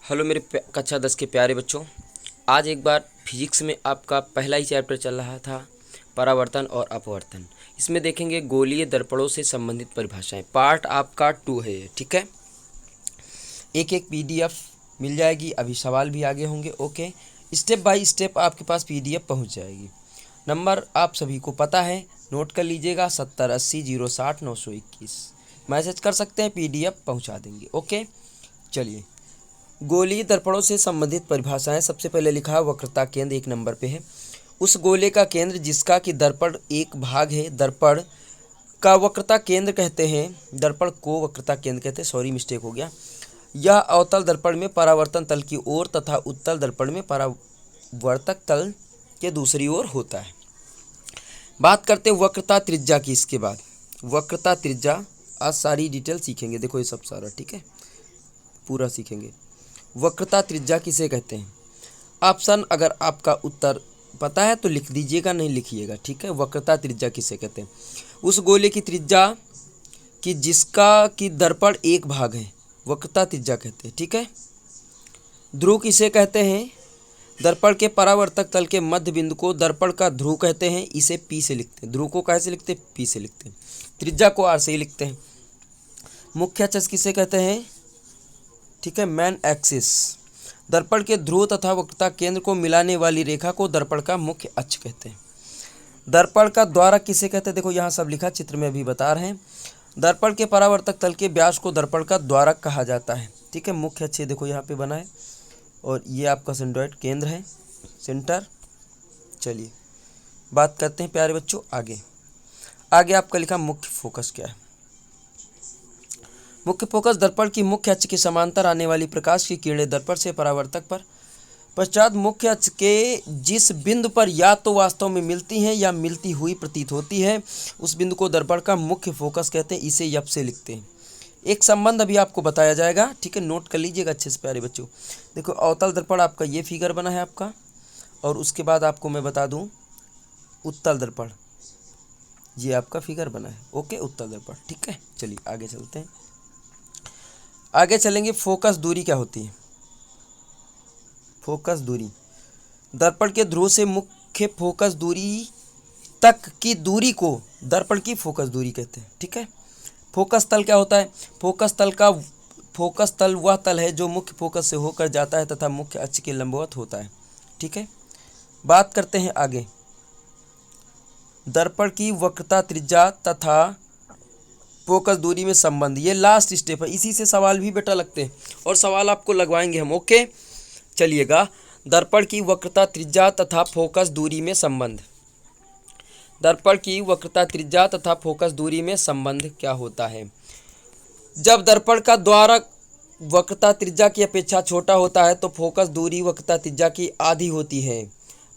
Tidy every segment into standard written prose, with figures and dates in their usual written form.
Hello मेरे कक्षा 10 के प्यारे बच्चों। आज एक बार फिजिक्स में आपका पहला ही चैप्टर चल रहा था, परावर्तन और अपवर्तन। इसमें देखेंगे गोलीय दर्पणों से संबंधित परिभाषाएं। पार्ट आपका 2 है ये, ठीक है। एक एक पीडीएफ मिल जाएगी, अभी सवाल भी आगे होंगे। ओके, स्टेप बाय स्टेप आपके पास पीडीएफ पहुंच जाएगी। नंबर आप सभी को पता है, नोट कर लीजिएगा 708060 921। मैसेज कर सकते हैं, पीडीएफ पहुंचा देंगे। ओके, चलिए। गोलीय दर्पणों से संबंधित परिभाषाएं। सबसे पहले लिखा है वक्रता केंद्र, 1 नंबर पे है। उस गोले का केंद्र जिसका कि दर्पण एक भाग है, दर्पण का वक्रता केंद्र कहते हैं। दर्पण को वक्रता केंद्र कहते हैं, सॉरी मिस्टेक हो गया। यह अवतल दर्पण में परावर्तन तल की ओर तथा उत्तल दर्पण में परावर्तक तल के दूसरी ओर होता है। बात करते हैं वक्रता त्रिज्या की। इसके बाद वक्रता त्रिज्या, आज सारी डिटेल सीखेंगे। देखो ये सब सारा, ठीक है, पूरा सीखेंगे। वक्रता त्रिज्या किसे कहते हैं? ऑप्शन अगर आपका उत्तर पता है तो लिख दीजिएगा, नहीं लिखिएगा, ठीक है। वक्रता त्रिज्या किसे कहते हैं? उस गोले की त्रिज्या कि जिसका कि दर्पण एक भाग है, वक्रता त्रिज्या कहते हैं, ठीक है। ध्रुव किसे कहते हैं? दर्पण के परावर्तक तल के मध्य बिंदु को दर्पण का ध्रुव कहते हैं। इसे पी से लिखते हैं। ध्रुव को कैसे लिखते हैं? पी से लिखते हैं। त्रिज्या को आर से ही लिखते हैं। मुख्य अक्ष किसे कहते हैं? ठीक है, मेन एक्सिस। दर्पण के ध्रुव तथा वक्रता केंद्र को मिलाने वाली रेखा को दर्पण का मुख्य अक्ष कहते हैं। दर्पण का द्वारक किसे कहते हैं? देखो यहाँ सब लिखा, चित्र में अभी बता रहे हैं। दर्पण के परावर्तक तल के व्यास को दर्पण का द्वारक कहा जाता है, ठीक है। मुख्य अक्ष देखो यहाँ पे बना है, और ये आपका सेंट्रॉइड केंद्र है, सेंटर। चलिए बात करते हैं प्यारे बच्चों आगे। आगे आपका लिखा मुख्य फोकस क्या है? मुख्य फोकस दर्पण की मुख्य अक्ष के समांतर आने वाली प्रकाश की किरणें दर्पण से परावर्तक पर पश्चात मुख्य अक्ष के जिस बिंदु पर या तो वास्तव में मिलती हैं या मिलती हुई प्रतीत होती है, उस बिंदु को दर्पण का मुख्य फोकस कहते हैं। इसे यप से लिखते हैं। एक संबंध अभी आपको बताया जाएगा, ठीक है, नोट कर लीजिएगा अच्छे से प्यारे बच्चों। देखो अवतल दर्पण आपका ये फिगर बना है आपका, और उसके बाद आपको मैं बता दूं उत्तल दर्पण, ये आपका फिगर बना है। ओके, उत्तल दर्पण, ठीक है। चलिए आगे चलते हैं। आगे चलेंगे। फोकस दूरी क्या होती है? फोकस दूरी दर्पण के ध्रुव से मुख्य फोकस दूरी तक की दूरी को दर्पण की फोकस दूरी कहते हैं, ठीक है। फोकस तल क्या होता है? फोकस तल वह तल है जो मुख्य फोकस से होकर जाता है तथा मुख्य अक्ष के लंबवत होता है, ठीक है। बात करते हैं आगे। दर्पण की वक्रता त्रिज्या तथा फोकस दूरी में संबंध, ये लास्ट स्टेप है। इसी से सवाल भी बेटा लगते हैं, और सवाल आपको लगवाएंगे हम। ओके, चलिएगा। दर्पण की वक्रता त्रिज्या तथा फोकस दूरी में संबंध। दर्पण की वक्रता त्रिज्या तथा फोकस दूरी में संबंध क्या होता है? जब दर्पण का द्वारक वक्रता त्रिज्या की अपेक्षा छोटा होता है तो फोकस दूरी वक्रता त्रिज्या की आधी होती है,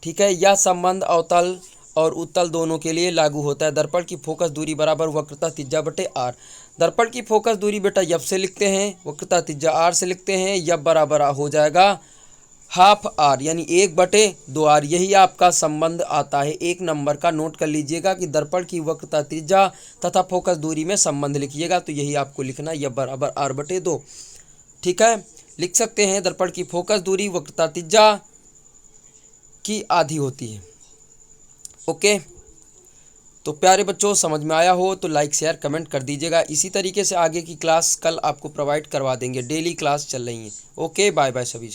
ठीक है। यह संबंध अवतल और उत्तल दोनों के लिए लागू होता है। दर्पण की फोकस दूरी बराबर वक्रता त्रिज्या बटे आर। दर्पण की फोकस दूरी बेटा यप से लिखते हैं, वक्रता त्रिज्या आर से लिखते हैं। यप बराबर हो जाएगा हाफ आर, यानी 1/2 आर। यही आपका संबंध आता है 1 नंबर का। नोट कर लीजिएगा कि दर्पण की वक्रता त्रिज्या तथा फोकस दूरी में संबंध लिखिएगा तो यही आपको लिखना, यप बराबर r/2, ठीक है। लिख सकते हैं दर्पण की फोकस दूरी वक्रता त्रिज्या की आधी होती है। ओके, तो प्यारे बच्चों समझ में आया हो तो लाइक शेयर कमेंट कर दीजिएगा। इसी तरीके से आगे की क्लास कल आपको प्रोवाइड करवा देंगे। डेली क्लास चल रही है। ओके, बाय बाय सभी।